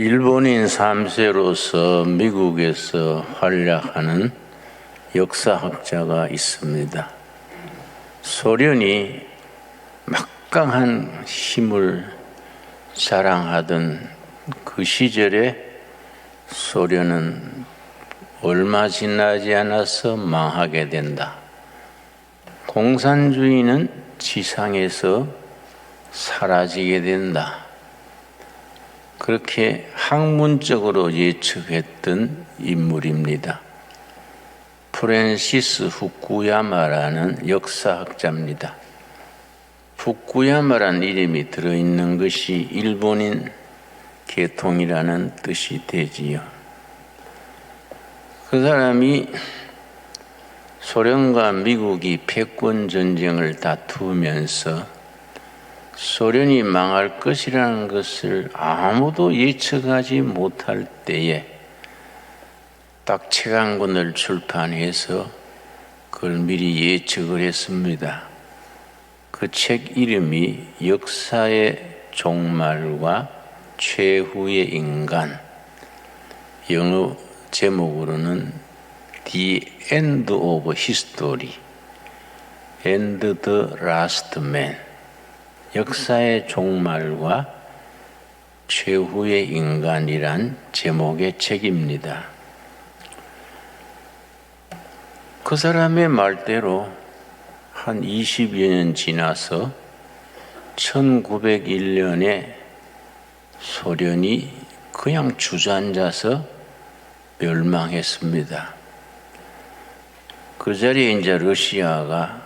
일본인 3세로서 미국에서 활약하는 역사학자가 있습니다. 소련이 막강한 힘을 자랑하던 그 시절에 소련은 얼마 지나지 않아서 망하게 된다. 공산주의는 지상에서 사라지게 된다. 그렇게 학문적으로 예측했던 인물입니다. 프랜시스 후쿠야마라는 역사학자입니다. 후쿠야마란 이름이 들어있는 것이 일본인 계통이라는 뜻이 되지요. 그 사람이 소련과 미국이 패권 전쟁을 다투면서 소련이 망할 것이라는 것을 아무도 예측하지 못할 때에 딱 책한권을 출판해서 그걸 미리 예측을 했습니다. 그 책 이름이 역사의 종말과 최후의 인간, 영어 제목으로는 The End of History and the Last Man, 역사의 종말과 최후의 인간이란 제목의 책입니다. 그 사람의 말대로 한 20여 년 지나서 1901년에 소련이 그냥 주저앉아서 멸망했습니다. 그 자리에 이제 러시아가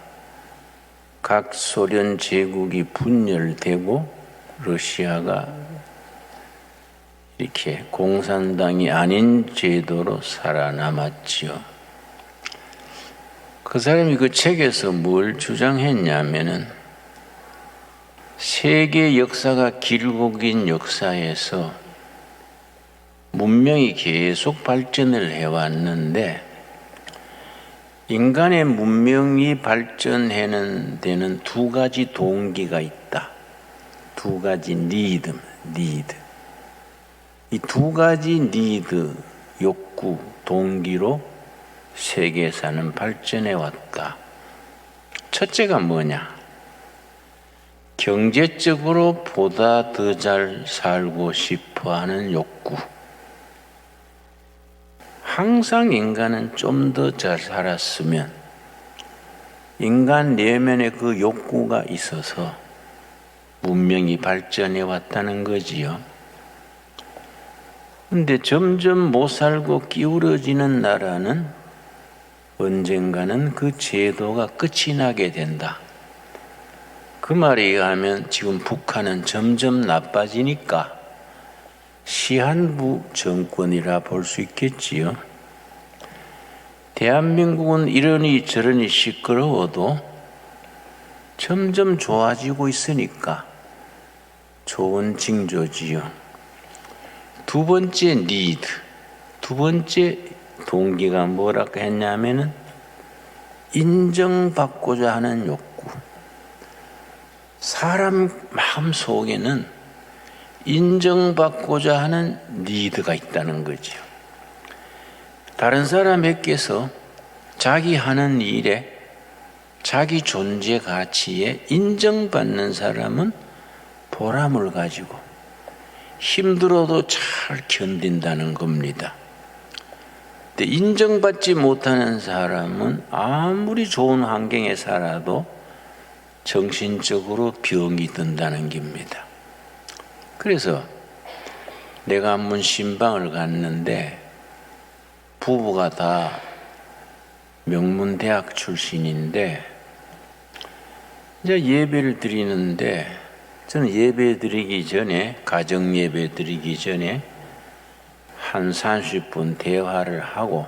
각 소련 제국이 분열되고 러시아가 이렇게 공산당이 아닌 제도로 살아남았지요. 그 사람이 그 책에서 뭘 주장했냐면은 세계 역사가 길고 긴 역사에서 문명이 계속 발전을 해왔는데 인간의 문명이 발전하는 데는 두 가지 동기가 있다. 두 가지 니드. 이 두 가지 니드, 욕구, 동기로 세계사는 발전해 왔다. 첫째가 뭐냐? 경제적으로 보다 더 잘 살고 싶어 하는 욕구. 항상 인간은 좀 더 잘 살았으면 인간 내면에 그 욕구가 있어서 문명이 발전해 왔다는 거지요. 근데 점점 못 살고 기울어지는 나라는 언젠가는 그 제도가 끝이 나게 된다. 그 말에 의하면 지금 북한은 점점 나빠지니까 시한부 정권이라 볼 수 있겠지요. 대한민국은 이러니 저러니 시끄러워도 점점 좋아지고 있으니까 좋은 징조지요. 두 번째 니드, 두 번째 동기가 뭐라고 했냐면은 인정받고자 하는 욕구. 사람 마음 속에는 인정받고자 하는 니드가 있다는 거죠. 다른 사람에게서 자기 하는 일에 자기 존재 가치에 인정받는 사람은 보람을 가지고 힘들어도 잘 견딘다는 겁니다. 근데 인정받지 못하는 사람은 아무리 좋은 환경에 살아도 정신적으로 병이 든다는 겁니다. 그래서 내가 한번 신방을 갔는데 부부가 다 명문대학 출신인데 이제 예배를 드리는데 저는 예배 드리기 전에 가정 예배 드리기 전에 한 30분 대화를 하고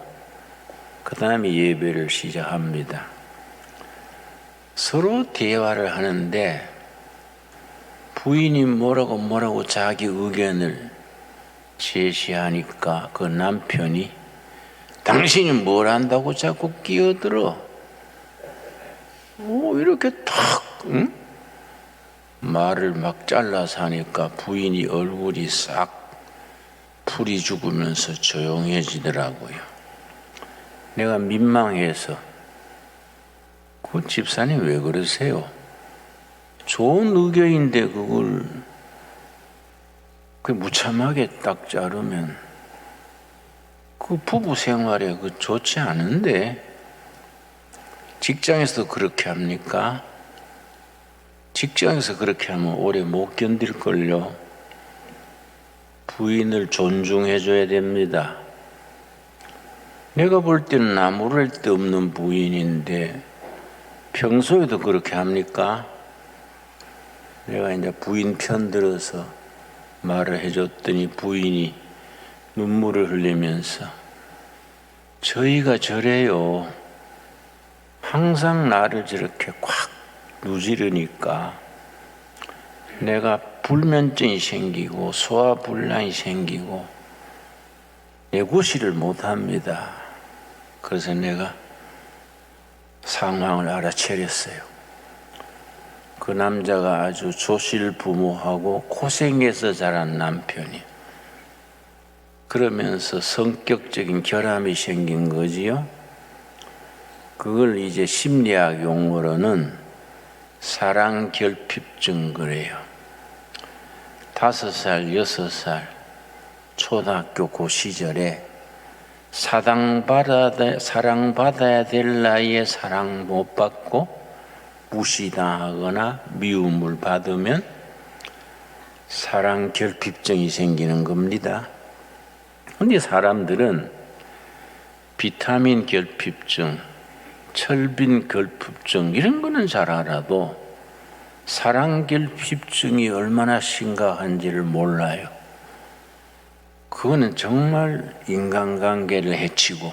그 다음에 예배를 시작합니다. 서로 대화를 하는데 부인이 뭐라고 자기 의견을 제시하니까 그 남편이 당신이 뭘 안다고 자꾸 끼어들어? 이렇게 탁 말을 막 잘라서 하니까 부인이 얼굴이 싹 풀이 죽으면서 조용해지더라고요. 내가 민망해서 그 집사님 왜 그러세요? 좋은 의견인데 그걸 무참하게 딱 자르면 그 부부 생활에 그 좋지 않은데 직장에서도 그렇게 합니까? 직장에서 그렇게 하면 오래 못 견딜걸요. 부인을 존중해줘야 됩니다. 내가 볼 때는 아무럴 데 없는 부인인데 평소에도 그렇게 합니까? 내가 이제 부인 편 들어서 말을 해줬더니 부인이 눈물을 흘리면서 저희가 저래요. 항상 나를 저렇게 꽉 누지르니까 내가 불면증이 생기고 소화불량이 생기고 내구실을 못합니다. 그래서 내가 상황을 알아차렸어요. 그 남자가 아주 조실부모하고 고생해서 자란 남편이 그러면서 성격적인 결함이 생긴 거지요. 그걸 이제 심리학 용어로는 사랑결핍증 그래요. 5살, 6살 초등학교 그 시절에 사랑받아야 될 나이에 사랑 못 받고 무시당하거나 미움을 받으면 사랑결핍증이 생기는 겁니다. 근데 사람들은 비타민 결핍증, 철빈 결핍증 이런 거는 잘 알아도 사랑결핍증이 얼마나 심각한지를 몰라요. 그거는 정말 인간관계를 해치고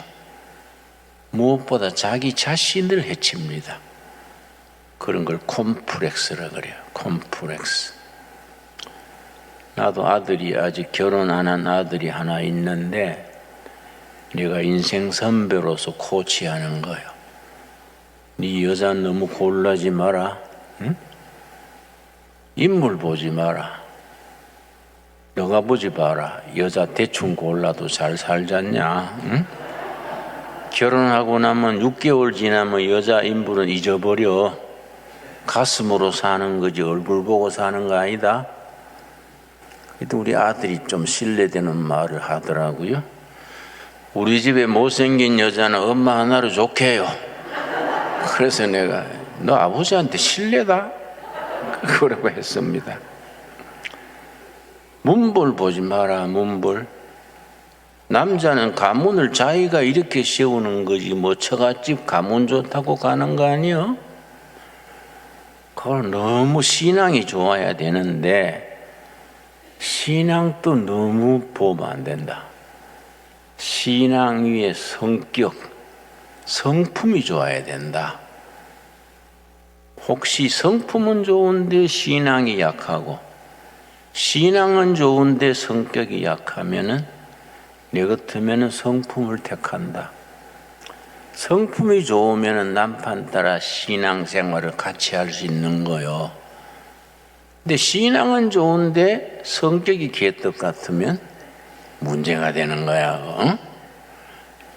무엇보다 자기 자신을 해칩니다. 그런 걸 콤플렉스라 그래요. 콤플렉스. 나도 아들이 아직 결혼 안 한 아들이 하나 있는데 내가 인생 선배로서 코치하는 거예요. 네 여자 너무 골라지 마라. 응? 인물 보지 마라. 너가 보지 마라. 여자 대충 골라도 잘 살잖냐. 응? 결혼하고 나면 6개월 지나면 여자 인물은 잊어버려. 가슴으로 사는 거지 얼굴 보고 사는 거 아니다. 그래도 우리 아들이 좀 신뢰되는 말을 하더라고요. 우리 집에 못생긴 여자는 엄마 하나로 좋게요. 그래서 내가 너 아버지한테 신뢰다? 그러고 했습니다. 문볼 보지 마라. 문볼. 남자는 가문을 자기가 이렇게 세우는 거지 뭐 처갓집 가문 좋다고 가는 거 아니요? 그걸 너무 신앙이 좋아야 되는데 신앙도 너무 보면 안 된다. 신앙 위에 성격, 성품이 좋아야 된다. 혹시 성품은 좋은데 신앙이 약하고 신앙은 좋은데 성격이 약하면은 내 같으면은 성품을 택한다. 성품이 좋으면은 남편 따라 신앙생활을 같이 할 수 있는 거요. 근데 신앙은 좋은데 성격이 개떡 같으면 문제가 되는 거야. 어?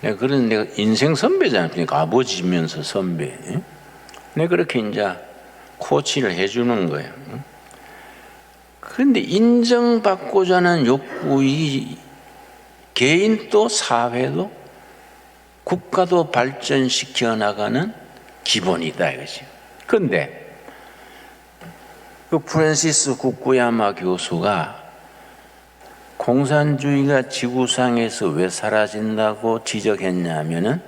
내가 인생 선배잖아. 그러니까 아버지면서 선배. 내가 그렇게 이제 코치를 해주는 거예요. 그런데 인정받고자 하는 욕구이 개인도 사회도 국가도 발전시켜 나가는 기본이다 이거지. 그런데 그 프랜시스 후쿠야마 교수가 공산주의가 지구상에서 왜 사라진다고 지적했냐면은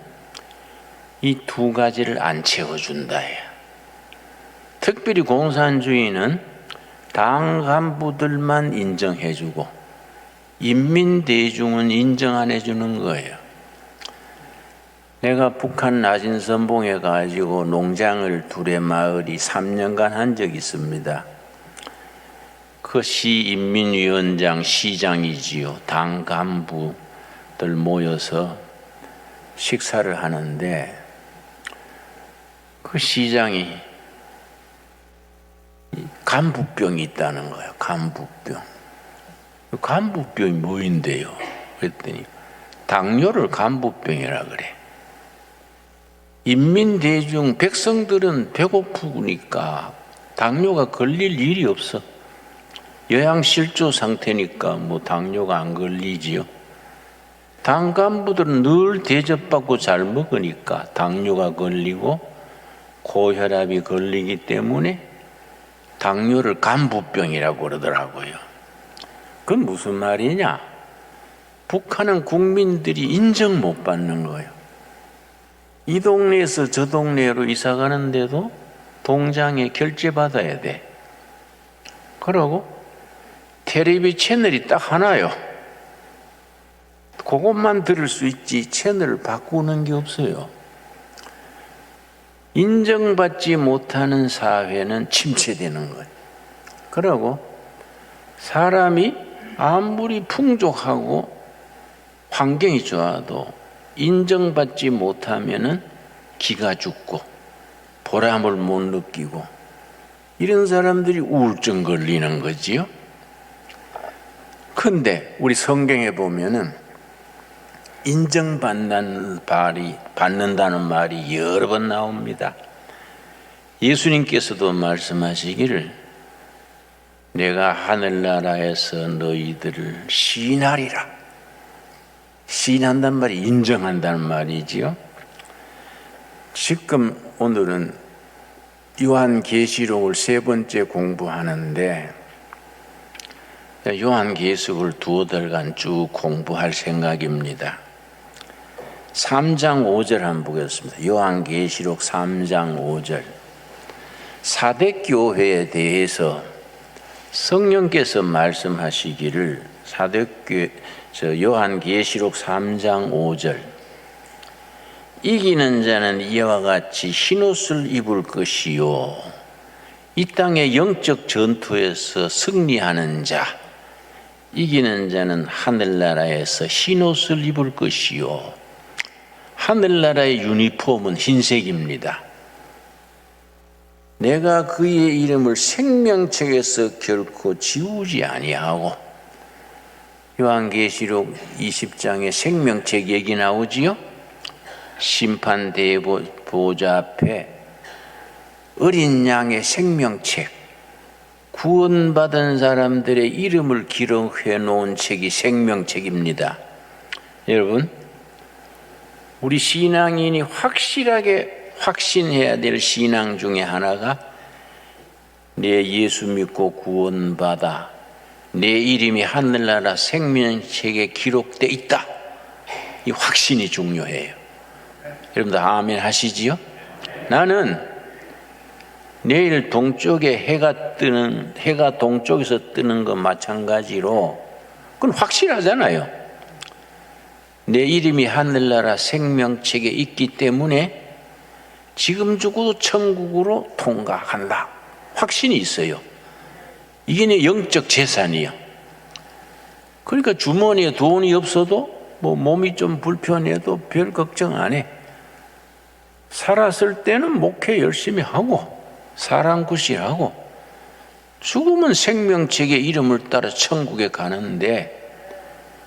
이 두 가지를 안 채워준다예요. 특별히 공산주의는 당 간부들만 인정해주고 인민대중은 인정 안 해주는 거예요. 내가 북한 나진선봉에 가지고 농장을 두레마을이 3년간 한 적이 있습니다. 그 시인민위원장 시장이지요. 당 간부들 모여서 식사를 하는데 그 시장이 간부병이 있다는 거예요. 간부병. 간부병이 뭐인데요? 그랬더니 당뇨를 간부병이라 그래. 인민대중 백성들은 배고프니까 당뇨가 걸릴 일이 없어. 영양실조 상태니까 뭐 당뇨가 안 걸리지요. 당 간부들은 늘 대접받고 잘 먹으니까 당뇨가 걸리고 고혈압이 걸리기 때문에 당뇨를 간부병이라고 그러더라고요. 그건 무슨 말이냐? 북한은 국민들이 인정 못 받는 거예요. 이 동네에서 저 동네로 이사 가는데도 동장에 결제 받아야 돼. 그러고 텔레비 채널이 딱 하나요. 그것만 들을 수 있지 채널을 바꾸는 게 없어요. 인정받지 못하는 사회는 침체되는 거예요. 그러고 사람이 아무리 풍족하고 환경이 좋아도 인정받지 못하면은 기가 죽고 보람을 못 느끼고 이런 사람들이 우울증 걸리는 거지요. 근데 우리 성경에 보면은 받는다는 말이 여러 번 나옵니다. 예수님께서도 말씀하시기를 내가 하늘나라에서 너희들을 시인하리라. 시인한단 말이 인정한다는 말이지요. 지금 오늘은 요한계시록을 3번째 공부하는데 요한계시록을 2달간 쭉 공부할 생각입니다. 3장 5절 한번 보겠습니다. 요한계시록 3장 5절. 사대교회에 대해서 성령께서 말씀하시기를 요한계시록 3장 5절. 이기는 자는 이와 같이 흰옷을 입을 것이요 이 땅의 영적 전투에서 승리하는 자 이기는 자는 하늘나라에서 흰옷을 입을 것이요. 하늘나라의 유니폼은 흰색입니다. 내가 그의 이름을 생명책에서 결코 지우지 아니하고. 요한계시록 20장에 생명책 얘기 나오지요. 심판대보좌 앞에 어린 양의 생명책, 구원받은 사람들의 이름을 기록해 놓은 책이 생명책입니다. 여러분, 우리 신앙인이 확실하게 확신해야 될 신앙 중에 하나가 내 예수 믿고 구원받아 내 이름이 하늘나라 생명책에 기록돼 있다. 이 확신이 중요해요. 여러분들 아멘 하시지요? 나는 내일 동쪽에 해가 동쪽에서 뜨는 것 마찬가지로 그건 확실하잖아요. 내 이름이 하늘나라 생명책에 있기 때문에 지금 죽어도 천국으로 통과한다. 확신이 있어요. 이게 내 영적 재산이요. 그러니까 주머니에 돈이 없어도 뭐 몸이 좀 불편해도 별 걱정 안 해. 살았을 때는 목회 열심히 하고 사랑 구실하고 죽으면 생명책의 이름을 따라 천국에 가는데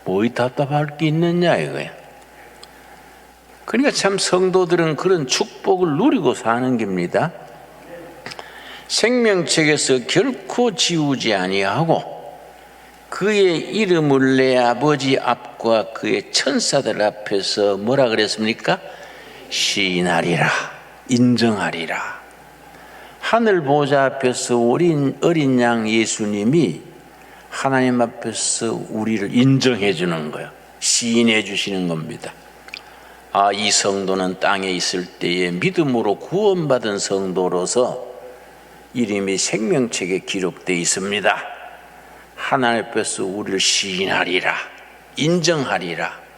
뭐이 답답할 게 있느냐 이거야. 그러니까 참 성도들은 그런 축복을 누리고 사는 겁니다. 생명책에서 결코 지우지 아니하고 그의 이름을 내 아버지 앞과 그의 천사들 앞에서 뭐라 그랬습니까? 시인하리라, 인정하리라. 하늘 보좌 앞에서 어린 양 예수님이 하나님 앞에서 우리를 인정해 주는 거예요. 시인해 주시는 겁니다. 아, 이 성도는 땅에 있을 때에 믿음으로 구원받은 성도로서 이름이 생명책에 기록되어 있습니다. 하나님 앞에서 우리를 시인하리라, 인정하리라.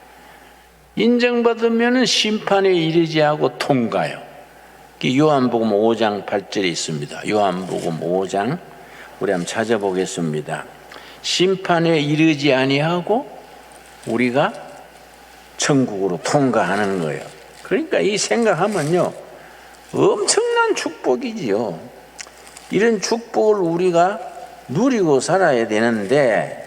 인정받으면 심판에 이르지 하고 통과요. 요한복음 5장 8절에 있습니다. 요한복음 5장 우리 한번 찾아보겠습니다. 심판에 이르지 아니하고 우리가 천국으로 통과하는 거예요. 그러니까 이 생각하면요 엄청난 축복이지요. 이런 축복을 우리가 누리고 살아야 되는데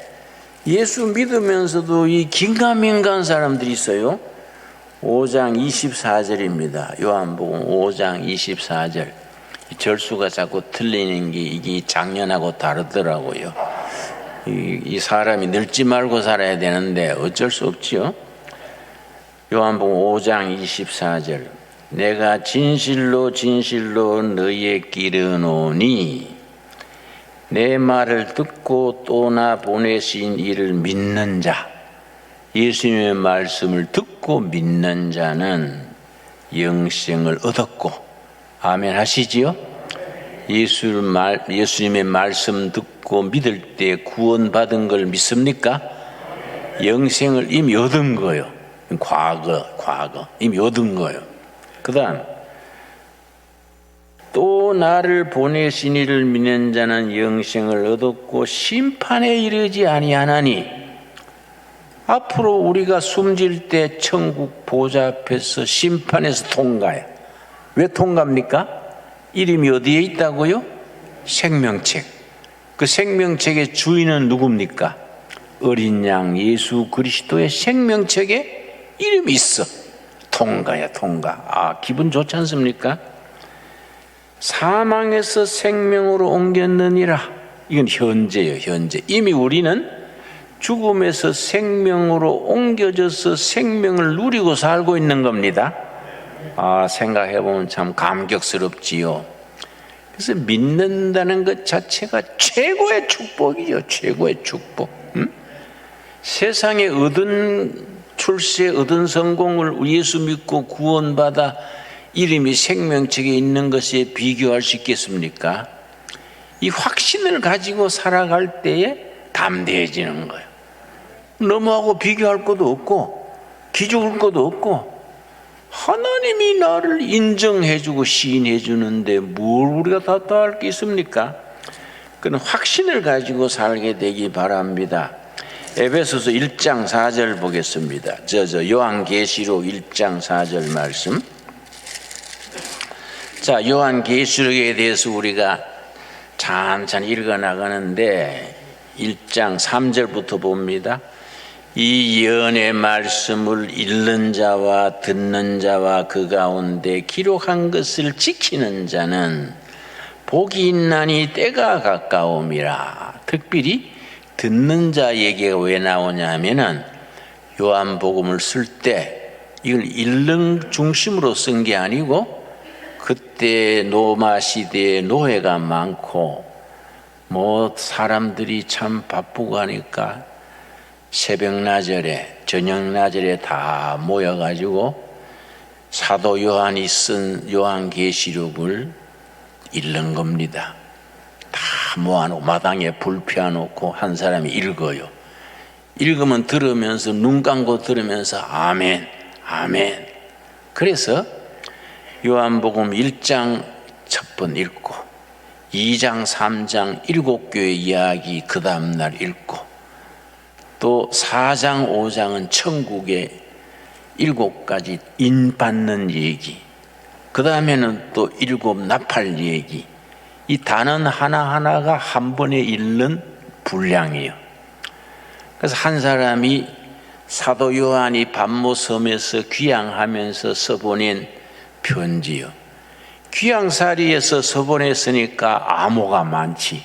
예수 믿으면서도 이 긴가민가한 사람들이 있어요. 5장 24절입니다. 요한복음 5장 24절. 절수가 자꾸 틀리는 게 이게 작년하고 다르더라고요. 이 사람이 늙지 말고 살아야 되는데 어쩔 수 없지요. 요한복음 5장 24절. 내가 진실로 진실로 너희에게 이르노니 내 말을 듣고 또 나 보내신 이를 믿는 자, 예수님의 말씀을 듣고 믿는 자는 영생을 얻었고, 아멘 하시지요? 예수님의 말씀 듣고 믿을 때 구원받은 걸 믿습니까? 영생을 이미 얻은 거예요. 과거 이미 얻은 거예요. 그 다음 또 나를 보내신 이를 믿는 자는 영생을 얻었고 심판에 이르지 아니하나니, 앞으로 우리가 숨질 때 천국 보좌 앞에서 심판에서 통과해. 왜 통과합니까? 이름이 어디에 있다고요? 생명책. 그 생명책의 주인은 누굽니까? 어린 양 예수 그리스도의 생명책에 이름이 있어. 통과야, 통과. 아, 기분 좋지 않습니까? 사망에서 생명으로 옮겼느니라. 이건 현재예요, 현재. 이미 우리는 죽음에서 생명으로 옮겨져서 생명을 누리고 살고 있는 겁니다. 아, 생각해보면 참 감격스럽지요. 그래서 믿는다는 것 자체가 최고의 축복이죠, 최고의 축복. 세상에 얻은 출세, 얻은 성공을 예수 믿고 구원받아 이름이 생명책에 있는 것에 비교할 수 있겠습니까? 이 확신을 가지고 살아갈 때에 담대해지는 거예요. 너무하고 비교할 것도 없고 기죽을 것도 없고, 하나님이 나를 인정해주고 시인해주는데 뭘 우리가 다할 게 있습니까? 그런 확신을 가지고 살게 되기 바랍니다. 에베소서 1장 4절 보겠습니다. 요한계시록 1장 4절 말씀. 자, 요한계시록에 대해서 우리가 찬찬히 읽어나가는데 1장 3절부터 봅니다. 이 예언의 말씀을 읽는 자와 듣는 자와 그 가운데 기록한 것을 지키는 자는 복이 있나니 때가 가까움이라. 특별히 듣는 자 얘기가 왜 나오냐 하면은 요한복음을 쓸 때 이걸 읽는 중심으로 쓴 게 아니고, 그때 로마 시대에 노예가 많고 사람들이 참 바쁘고 하니까 새벽나절에 저녁나절에 다 모여가지고 사도 요한이 쓴 요한계시록을 읽는 겁니다. 다 모아놓고 마당에 불 펴놓고 한 사람이 읽어요. 읽으면 들으면서, 눈 감고 들으면서 아멘 아멘. 그래서 요한복음 1장 첫 번 읽고 2장 3장 7교회 이야기 그 다음날 읽고, 또 4장 5장은 천국의 7가지 인 받는 얘기, 그 다음에는 또 7 나팔 얘기. 이 단원 하나하나가 한 번에 읽는 분량이에요. 그래서 한 사람이 사도 요한이 반모섬에서 귀향하면서 써보낸 편지요. 귀향살이에서 서보냈으니까 암호가 많지.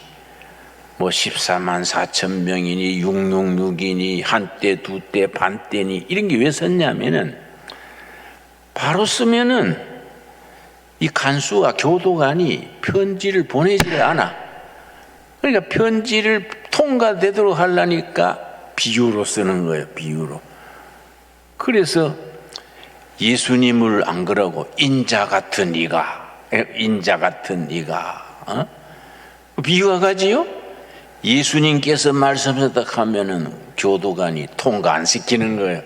14만 4천 명이니 666이니 한때 두때 반때니 이런 게 왜 썼냐면은, 바로 쓰면은 이 간수가 교도관이 편지를 보내지를 않아. 그러니까 편지를 통과되도록 하려니까 비유로 쓰는 거예요, 비유로. 그래서 예수님을 안 그러고 인자 같은 이가 비유가 가지요. 예수님께서 말씀하셨다 하면은 교도관이 통과 안 시키는 거예요.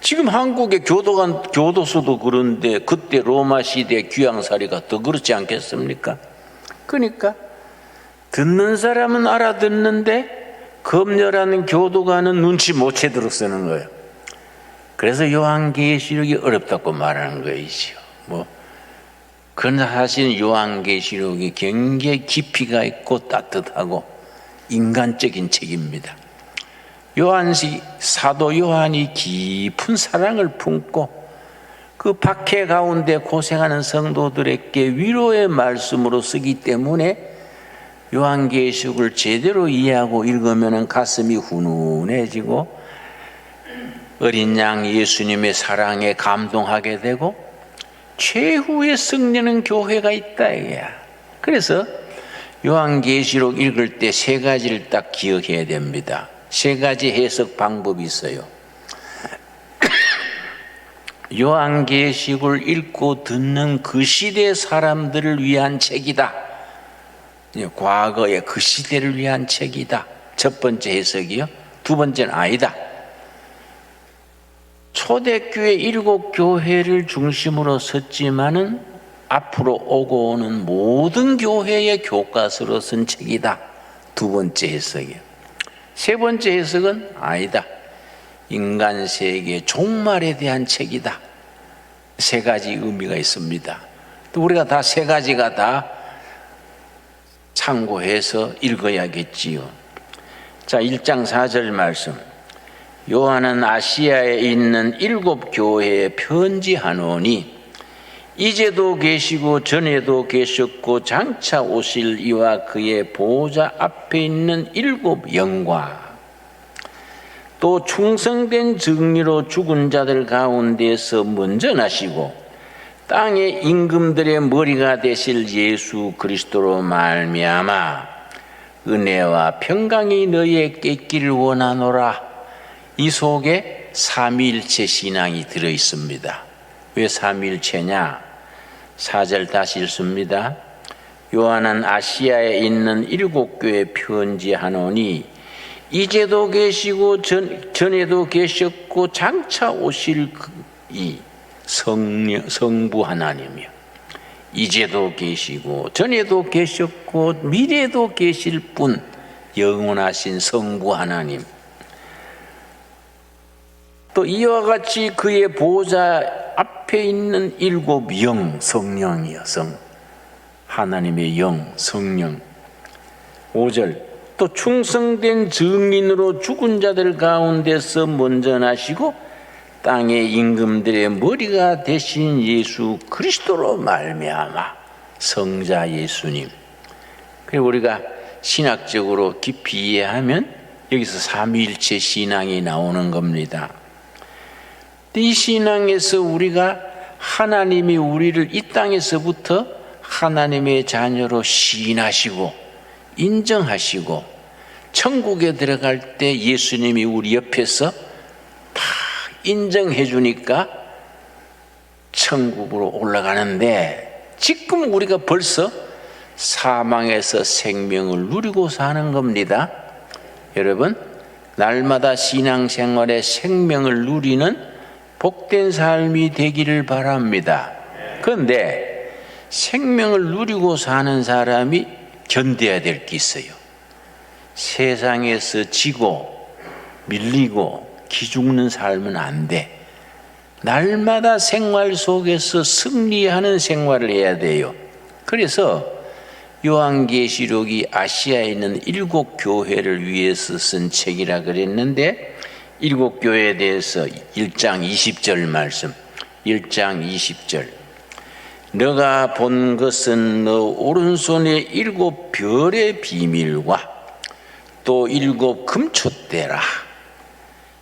지금 한국의 교도소도 그런데 그때 로마 시대 귀향살이가 더 그렇지 않겠습니까? 그러니까 듣는 사람은 알아듣는데 검열하는 교도관은 눈치 못 채도록 쓰는 거예요. 그래서 요한계시록이 어렵다고 말하는 거이지요. 그러나 사실 요한계시록이 굉장히 깊이가 있고 따뜻하고 인간적인 책입니다. 사도 요한이 깊은 사랑을 품고 그 박해 가운데 고생하는 성도들에게 위로의 말씀으로 쓰기 때문에 요한계시록을 제대로 이해하고 읽으면 가슴이 훈훈해지고 어린 양 예수님의 사랑에 감동하게 되고 최후의 승리는 교회가 있다 이거야. 그래서 요한계시록 읽을 때 세 가지를 딱 기억해야 됩니다. 세 가지 해석 방법이 있어요. 요한계시록을 읽고 듣는 그 시대 사람들을 위한 책이다. 과거의 그 시대를 위한 책이다. 첫 번째 해석이요. 두 번째는 아니다. 초대교회 7교회를 중심으로 썼지만은 앞으로 오고 오는 모든 교회의 교과서로 쓴 책이다. 두 번째 해석이요. 세 번째 해석은 아니다. 인간 세계 종말에 대한 책이다. 세 가지 의미가 있습니다. 또 우리가 다 세 가지가 다 참고해서 읽어야겠지요. 자, 1장 4절 말씀. 요한은 아시아에 있는 7교회에 편지하노니 이제도 계시고 전에도 계셨고 장차 오실 이와 그의 보호자 앞에 있는 7 영과 또 충성된 정리로 죽은 자들 가운데서 먼저 나시고 땅의 임금들의 머리가 되실 예수 그리스도로 말미암아 은혜와 평강이 너희에게 있기를 원하노라. 이 속에 삼위일체 신앙이 들어있습니다. 왜 삼위일체냐? 4절 다시 읽습니다. 요한은 아시아에 있는 7교회에 편지하노니 이제도 계시고 전에도 계셨고 장차 오실 이 성부 하나님이요. 이제도 계시고 전에도 계셨고 미래도 계실 분 영원하신 성부 하나님. 또 이와 같이 그의 보호자 앞에 있는 7 영, 성령이요. 하나님의 영, 성령. 5절. 또 충성된 증인으로 죽은 자들 가운데서 먼저 나시고 땅의 임금들의 머리가 되신 예수 그리스도로 말미암아 성자 예수님. 그리고 우리가 신학적으로 깊이 이해하면 여기서 삼위일체 신앙이 나오는 겁니다. 이 신앙에서 우리가 하나님이 우리를 이 땅에서부터 하나님의 자녀로 시인하시고 인정하시고 천국에 들어갈 때 예수님이 우리 옆에서 다 인정해 주니까 천국으로 올라가는데 지금 우리가 벌써 사망에서 생명을 누리고 사는 겁니다. 여러분, 날마다 신앙생활에 생명을 누리는 복된 삶이 되기를 바랍니다. 그런데 생명을 누리고 사는 사람이 견뎌야 될 게 있어요. 세상에서 지고 밀리고 기죽는 삶은 안 돼. 날마다 생활 속에서 승리하는 생활을 해야 돼요. 그래서 요한계시록이 아시아에 있는 7교회를 위해서 쓴 책이라 그랬는데 7교회에 대해서 1장 20절 말씀. 1장 20절. 너가 본 것은 너 오른손의 7 별의 비밀과 또 7 금촛대라.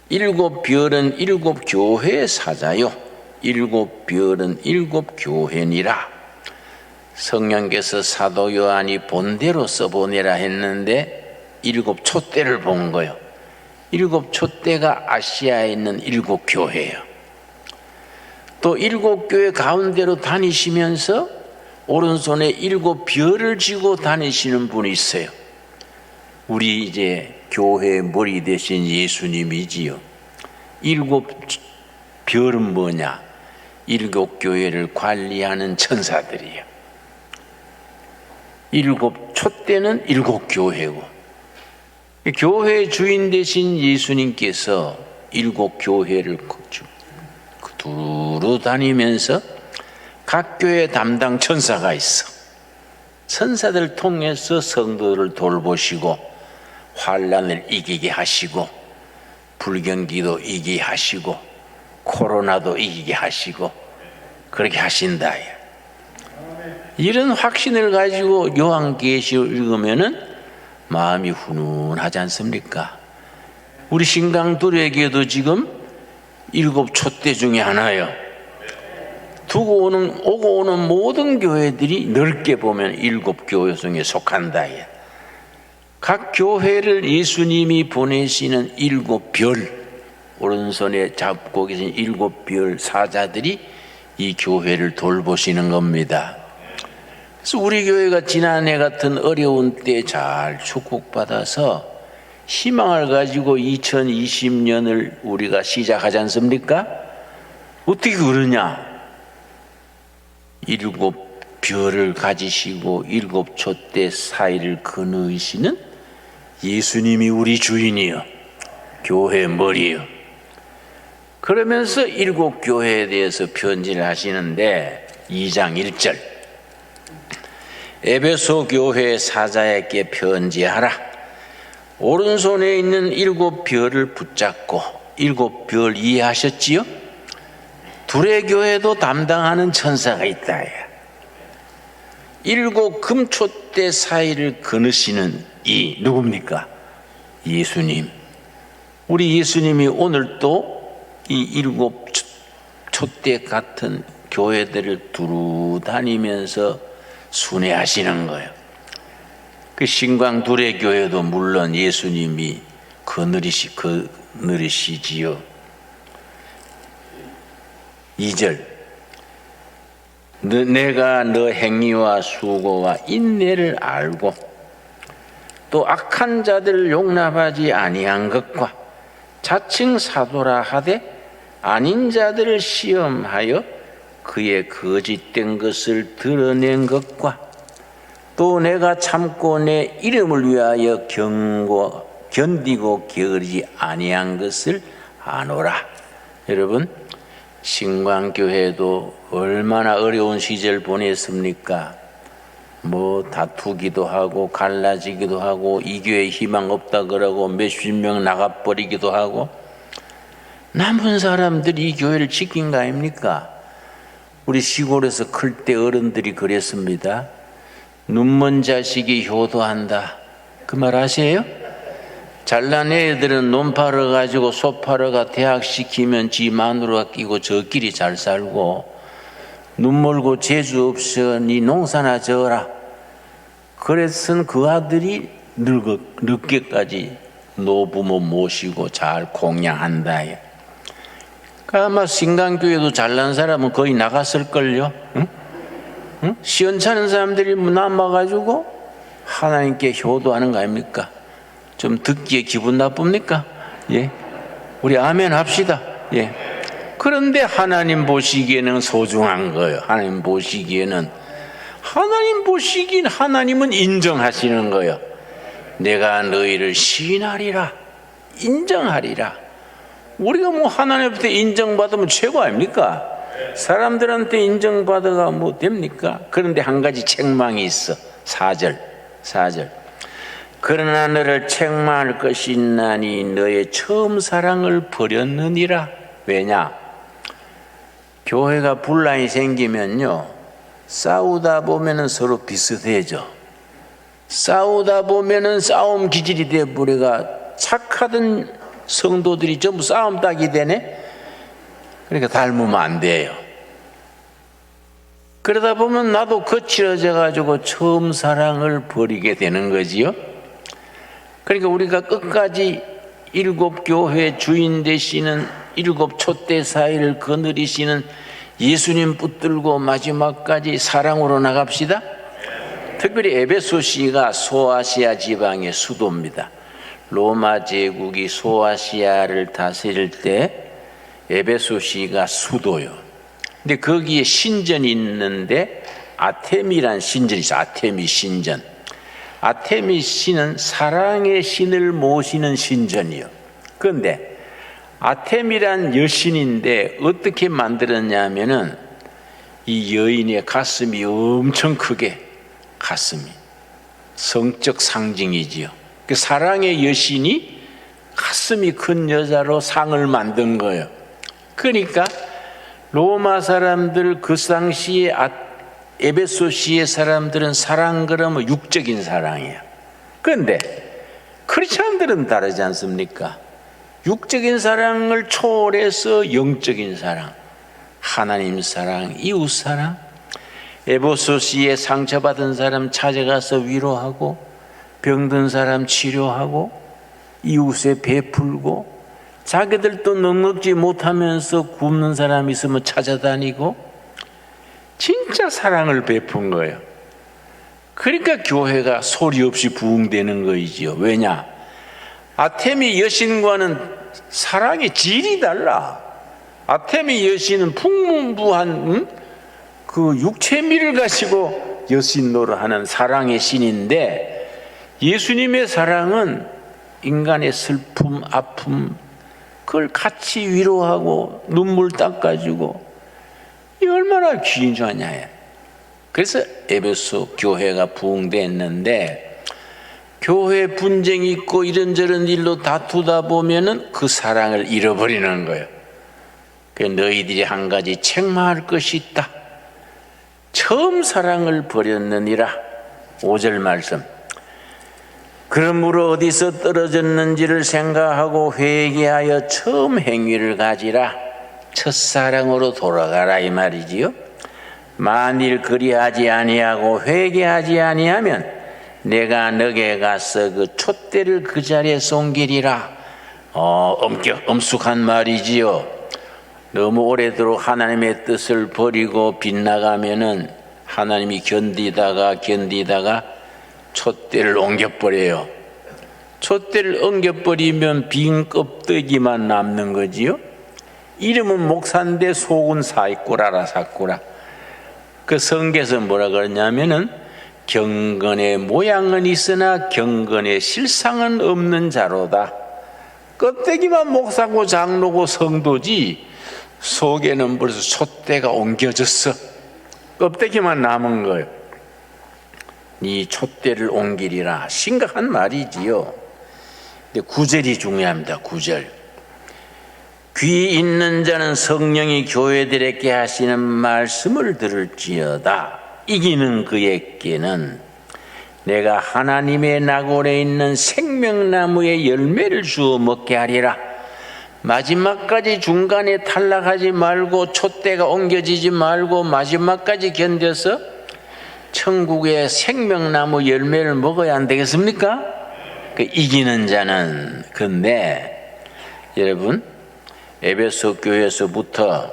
7 별은 7 교회의 사자요 7 별은 7 교회니라. 성령께서 사도 요한이 본대로 써보내라 했는데 7 촛대를 본 거예요. 7 촛대가 아시아에 있는 7 교회예요. 또 7 교회 가운데로 다니시면서 오른손에 7 별을 쥐고 다니시는 분이 있어요. 우리 이제 교회의 머리 되신 예수님이지요. 7 별은 뭐냐? 7 교회를 관리하는 천사들이에요. 7 촛대는 7 교회고 교회의 주인 되신 예수님께서 7 교회를 두루 다니면서 각 교회 담당 천사가 있어. 천사들 통해서 성도들을 돌보시고 환난을 이기게 하시고 불경기도 이기게 하시고 코로나도 이기게 하시고 그렇게 하신다. 이런 확신을 가지고 요한계시를 읽으면은 마음이 훈훈하지 않습니까? 우리 신강들에게도 지금 7 촛대 중에 하나예요. 오고 오는 모든 교회들이 넓게 보면 7 교회성에 속한다. 각 교회를 예수님이 보내시는 7별, 오른손에 잡고 계신 7별 사자들이 이 교회를 돌보시는 겁니다. 그래서 우리 교회가 지난해 같은 어려운 때 잘 축복받아서 희망을 가지고 2020년을 우리가 시작하지 않습니까? 어떻게 그러냐? 7 별을 가지시고 7 촛대 사이를 거느시는 예수님이 우리 주인이요, 교회 머리요. 그러면서 7 교회에 대해서 편지를 하시는데 2장 1절, 에베소 교회 사자에게 편지하라. 오른손에 있는 7 별을 붙잡고, 7 별 이해하셨지요? 둘의 교회도 담당하는 천사가 있다. 7 금촛대 사이를 거느시는 이 누굽니까? 예수님. 우리 예수님이 오늘 또 이 7 촛대 같은 교회들을 두루 다니면서 순회하시는 거예요. 그 신광 둘의 교회도 물론 예수님이 거느리시지요. 2절, 내가 너 행위와 수고와 인내를 알고 또 악한 자들을 용납하지 아니한 것과 자칭 사도라 하되 아닌 자들을 시험하여 그의 거짓된 것을 드러낸 것과 또 내가 참고 내 이름을 위하여 견디고 게으르지 아니한 것을 아노라. 여러분, 신광교회도 얼마나 어려운 시절 보냈습니까? 뭐 다투기도 하고 갈라지기도 하고 이 교회에 희망 없다 그러고 몇십 명 나가버리기도 하고, 남은 사람들이 이 교회를 지킨 거 아닙니까? 우리 시골에서 클 때 어른들이 그랬습니다. 눈먼 자식이 효도한다. 그 말 아세요? 잘난 애들은 논 팔아가지고 소 팔아가 대학 시키면 지 마누라가 끼고 저끼리 잘 살고, 눈 멀고 재주 없어 니 농사나 져라. 그랬은 그 아들이 늦게까지 노부모 모시고 잘 공양한다. 아마 신강교회도 잘난 사람은 거의 나갔을걸요. 응? 응? 시원찮은 사람들이 남아가지고 하나님께 효도하는 거 아닙니까? 좀 듣기에 기분 나쁩니까? 예, 우리 아멘 합시다. 예. 그런데 하나님 보시기에는 소중한 거예요. 하나님 보시기에는, 하나님은 인정하시는 거예요. 내가 너희를 시인하리라, 인정하리라. 우리가 뭐 하나님한테 인정받으면 최고 아닙니까? 사람들한테 인정받아가 뭐 됩니까? 그런데 한 가지 책망이 있어. 4절. 그러나 너를 책망할 것이 있나니 너의 처음 사랑을 버렸느니라. 왜냐? 교회가 분란이 생기면요, 싸우다 보면은 서로 비슷해져. 싸우다 보면은 싸움 기질이 돼버려가 착하던 성도들이 전부 싸움 딱이 되네. 그러니까 닮으면 안 돼요. 그러다 보면 나도 거칠어져 가지고 처음 사랑을 버리게 되는 거지요. 그러니까 우리가 끝까지 7 교회 주인 되시는 7 촛대 사이를 거느리시는 예수님 붙들고 마지막까지 사랑으로 나갑시다. 특별히 에베소시가 소아시아 지방의 수도입니다. 로마 제국이 소아시아를 다스릴 때 에베소시가 수도요. 근데 거기에 신전이 있는데 아테미란 신전이 있어요. 아테미 신전. 아테미 신은 사랑의 신을 모시는 신전이요. 그런데 아테미란 여신인데 어떻게 만들었냐면은 이 여인의 가슴이 엄청 크게, 가슴이 성적 상징이지요. 그 사랑의 여신이 가슴이 큰 여자로 상을 만든 거예요. 그러니까 로마 사람들 그 당시에 에베소시의 사람들은 사랑 그러면 육적인 사랑이에요. 그런데 크리스천들은 다르지 않습니까? 육적인 사랑을 초월해서 영적인 사랑, 하나님 사랑, 이웃 사랑. 에베소시에 상처받은 사람 찾아가서 위로하고, 병든 사람 치료하고, 이웃에 베풀고, 자기들도 넉넉지 못하면서 굶는 사람 있으면 찾아다니고, 진짜 사랑을 베푼 거예요. 그러니까 교회가 소리 없이 부흥되는 거이지요. 왜냐? 아테미 여신과는 사랑의 질이 달라. 아테미 여신은 풍문부한 그 육체미를 가지고 여신 노릇하는 사랑의 신인데, 예수님의 사랑은 인간의 슬픔, 아픔, 그걸 같이 위로하고 눈물 닦아주고, 이 얼마나 귀중하냐. 그래서 에베소 교회가 부흥됐는데, 교회 분쟁이 있고 이런저런 일로 다투다 보면은 그 사랑을 잃어버리는 거예요. 너희들이 한 가지 책망할 것이 있다. 처음 사랑을 버렸느니라. 5절 말씀. 그러므로 어디서 떨어졌는지를 생각하고 회개하여 처음 행위를 가지라. 첫사랑으로 돌아가라 이 말이지요. 만일 그리하지 아니하고 회개하지 아니하면 내가 너게 가서 그 촛대를 그 자리에 옮기리라. 엄숙한 말이지요. 너무 오래도록 하나님의 뜻을 버리고 빗나가면은 하나님이 견디다가 촛대를 옮겨버려요. 촛대를 옮겨버리면 빈 껍데기만 남는 거지요. 이름은 목사인데 속은 사이꾸라라 사꾸라. 그 성경에서 뭐라 그러냐면은 경건의 모양은 있으나 경건의 실상은 없는 자로다. 껍데기만 목사고 장로고 성도지 속에는 벌써 촛대가 옮겨졌어. 껍데기만 남은 거예요. 이 촛대를 옮기리라. 심각한 말이지요. 근데 9절이 중요합니다. 9절. 귀 있는 자는 성령이 교회들에게 하시는 말씀을 들을지어다. 이기는 그에게는 내가 하나님의 낙원에 있는 생명나무의 열매를 주어 먹게 하리라. 마지막까지 중간에 탈락하지 말고 촛대가 옮겨지지 말고 마지막까지 견뎌서 천국의 생명나무 열매를 먹어야 안 되겠습니까? 그 이기는 자는. 근데 여러분, 에베소 교회에서부터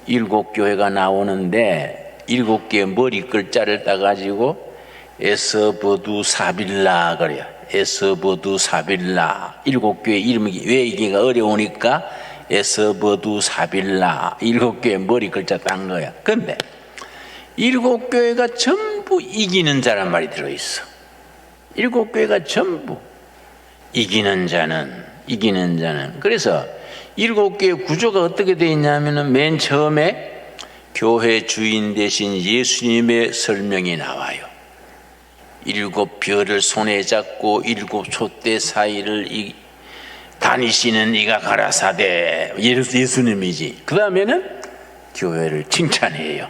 7교회가 나오는데 7개의 머리 글자를 따가지고 에스버두 사빌라 그래요. 에스버두 사빌라. 7교회 이름이 외우기가 어려우니까 에스버두 사빌라. 7교회 머리 글자 딴 거야. 근데 7교회가 전부 이기는 자란 말이 들어있어. 7교회가 전부 이기는 자는. 그래서 7개의 구조가 어떻게 되어 있냐면은 맨 처음에 교회 주인 되신 예수님의 설명이 나와요. 7 별을 손에 잡고 7 촛대 사이를 다니시는 이가 가라사대. 예수님이지. 그 다음에는 교회를 칭찬해요.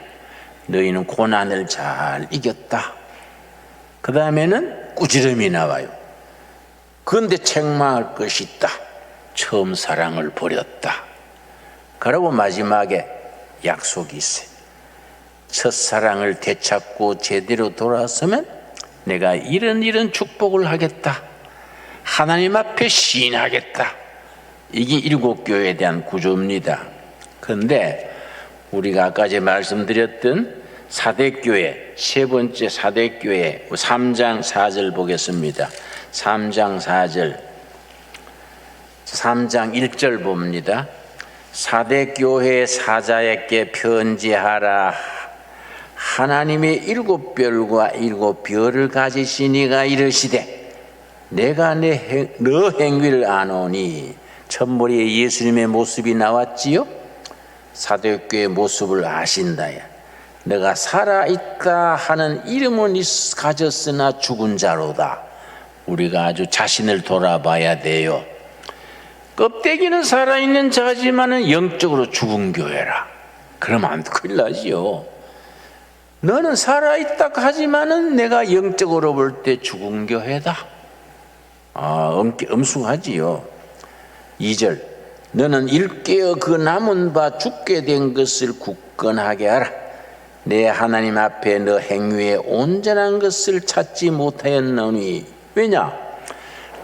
너희는 고난을 잘 이겼다. 그 다음에는 꾸지람이 나와요. 그런데 책망할 것이 있다. 처음 사랑을 버렸다. 그리고 마지막에 약속이 있어요. 첫사랑을 되찾고 제대로 돌아서면 내가 이런 축복을 하겠다. 하나님 앞에 시인하겠다. 이게 7교회에 대한 구조입니다. 그런데 우리가 아까 말씀드렸던 사대교회, 세 번째 사대교회 3장 4절 보겠습니다. 3장 4절, 3장 1절 봅니다. 사대교회 사자에게 편지하라. 하나님의 7별과 7별을 가지신 이가 이르시되 내가 너 행위를 아노니. 첫머리에 예수님의 모습이 나왔지요. 사대교회의 모습을 아신다야. 내가 살아있다 하는 이름은 가졌으나 죽은 자로다. 우리가 아주 자신을 돌아봐야 돼요. 껍데기는 살아있는 자지만은 영적으로 죽은 교회라. 그러면 안 큰일 나지요. 너는 살아있다 하지만은 내가 영적으로 볼 때 죽은 교회다. 엄숙하지요. 2절, 너는 일깨어 그 남은 바 죽게 된 것을 굳건하게 하라. 내 하나님 앞에 너 행위에 온전한 것을 찾지 못하였노니. 왜냐?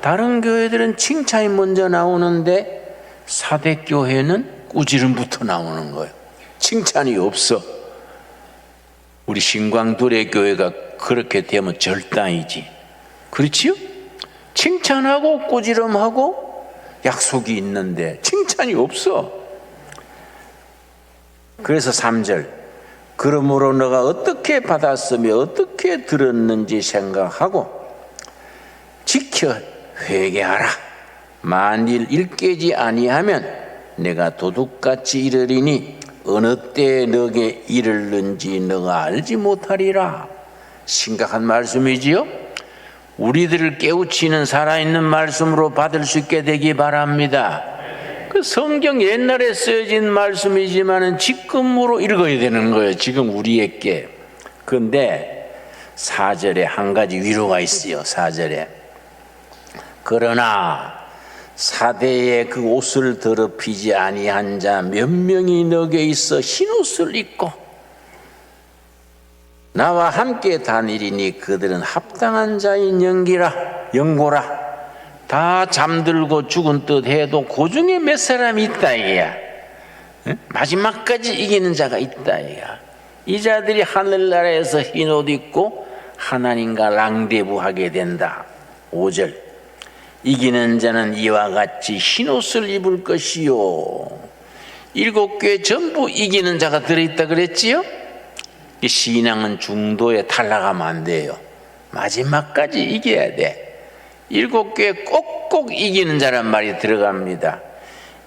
다른 교회들은 칭찬이 먼저 나오는데 사대교회는 꾸지름부터 나오는 거예요. 칭찬이 없어. 우리 신광도래교회가 그렇게 되면 절단이지. 그렇지요? 칭찬하고 꾸지름하고 약속이 있는데 칭찬이 없어. 그래서 3절, 그러므로 너가 어떻게 받았으며 어떻게 들었는지 생각하고 지켜 회개하라. 만일 일깨지 아니하면 내가 도둑같이 이르리니 어느 때에 너에게 이르는지 너가 알지 못하리라. 심각한 말씀이지요. 우리들을 깨우치는 살아있는 말씀으로 받을 수 있게 되기 바랍니다. 그 성경 옛날에 쓰여진 말씀이지만은 지금으로 읽어야 되는 거예요. 지금 우리에게. 그런데 4절에 한 가지 위로가 있어요. 4절에, 그러나 사대에 그 옷을 더럽히지 아니한 자 몇 명이 너게 있어 흰옷을 입고 나와 함께 다니리니 그들은 합당한 자인 영고라. 다 잠들고 죽은 듯 해도 그 중에 몇 사람이 있다 이거야. 마지막까지 이기는 자가 있다 이거야. 이 자들이 하늘나라에서 흰옷 입고 하나님과 랑데부하게 된다. 5절, 이기는 자는 이와 같이 흰옷을 입을 것이요. 7교회 전부 이기는 자가 들어있다 그랬지요? 이 신앙은 중도에 탈락하면 안 돼요. 마지막까지 이겨야 돼. 7교회 꼭꼭 이기는 자란 말이 들어갑니다.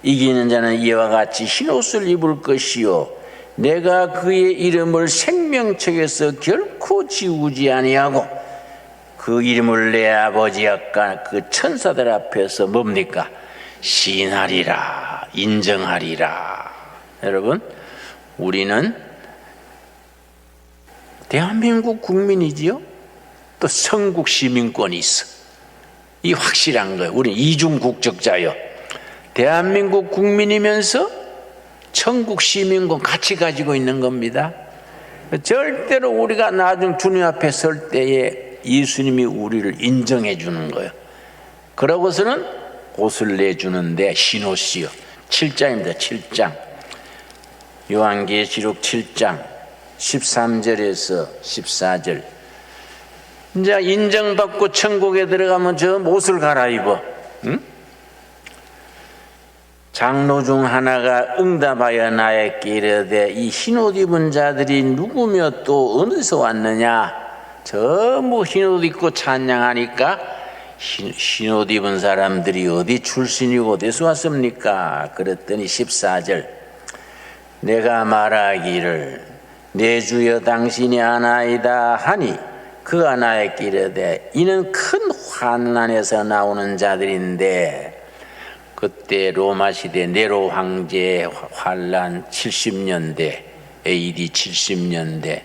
이기는 자는 이와 같이 흰옷을 입을 것이요. 내가 그의 이름을 생명책에서 결코 지우지 아니하고 그 이름을 내 아버지 아까 그 천사들 앞에서 뭡니까? 시인하리라, 인정하리라. 여러분, 우리는 대한민국 국민이지요. 또 천국 시민권이 있어. 이 확실한 거예요. 우리는 이중 국적자요. 대한민국 국민이면서 천국 시민권 같이 가지고 있는 겁니다. 절대로 우리가 나중 주님 앞에 설 때에 예수님이 우리를 인정해 주는 거예요. 그러고서는 옷을 내주는데 흰옷이요. 7장입니다. 7장. 요한계시록 7장 13절에서 14절. 이제 인정받고 천국에 들어가면 저 옷을 갈아입어. 응? 장로 중 하나가 응답하여 나에게 이르되 이 흰옷 입은 자들이 누구며 또 어디서 왔느냐? 전부 흰옷 입고 찬양하니까 흰옷 입은 사람들이 어디 출신이고 어디서 왔습니까? 그랬더니 14절, 내가 말하기를 내 주여 당신이 아나이다 하니 그가 나에게 이르되 이는 큰 환난에서 나오는 자들인데, 그때 로마 시대 네로 황제의 환난 70년대 AD 70년대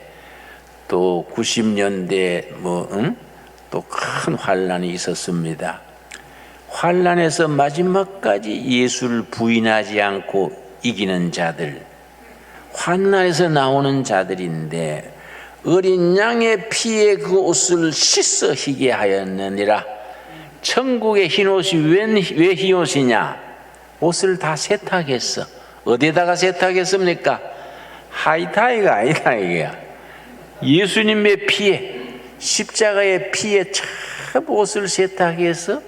또 90년대 또 큰 환난이 있었습니다. 환난에서 마지막까지 예수를 부인하지 않고 이기는 자들, 환난에서 나오는 자들인데 어린 양의 피에 그 옷을 씻어 희게 하였느니라. 천국의 흰옷이 왜 흰옷이냐? 옷을 다 세탁했어. 어디다가 세탁했습니까? 하이타이가 아니다 이게야. 예수님의 피에, 십자가의 피에 참 옷을 세탁해서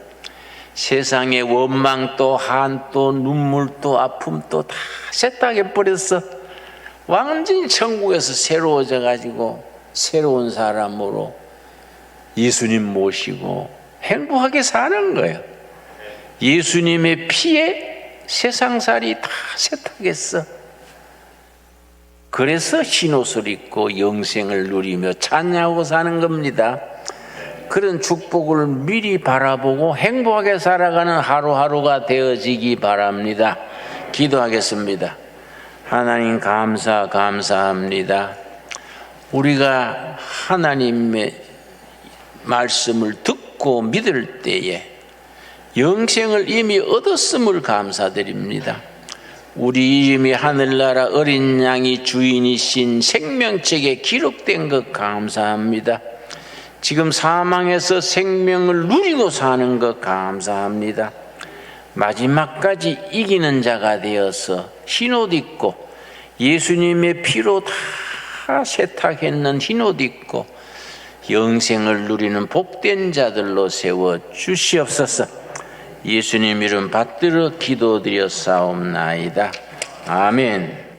세상의 원망도 한도 눈물도 아픔도 다 세탁해버렸어. 완전히 천국에서 새로워져 가지고 새로운 사람으로 예수님 모시고 행복하게 사는 거예요. 예수님의 피에 세상살이 다 세탁했어. 그래서 흰옷을 입고 영생을 누리며 찬양하고 사는 겁니다. 그런 축복을 미리 바라보고 행복하게 살아가는 하루하루가 되어지기 바랍니다. 기도하겠습니다. 하나님 감사합니다. 우리가 하나님의 말씀을 듣고 믿을 때에 영생을 이미 얻었음을 감사드립니다. 우리 이름이 하늘나라 어린 양이 주인이신 생명책에 기록된 것 감사합니다. 지금 사망에서 생명을 누리고 사는 것 감사합니다. 마지막까지 이기는 자가 되어서 흰옷 입고 예수님의 피로 다 세탁했는 흰옷 입고 영생을 누리는 복된 자들로 세워 주시옵소서. 예수님 이름 받들어 기도드렸사옵나이다. 아멘.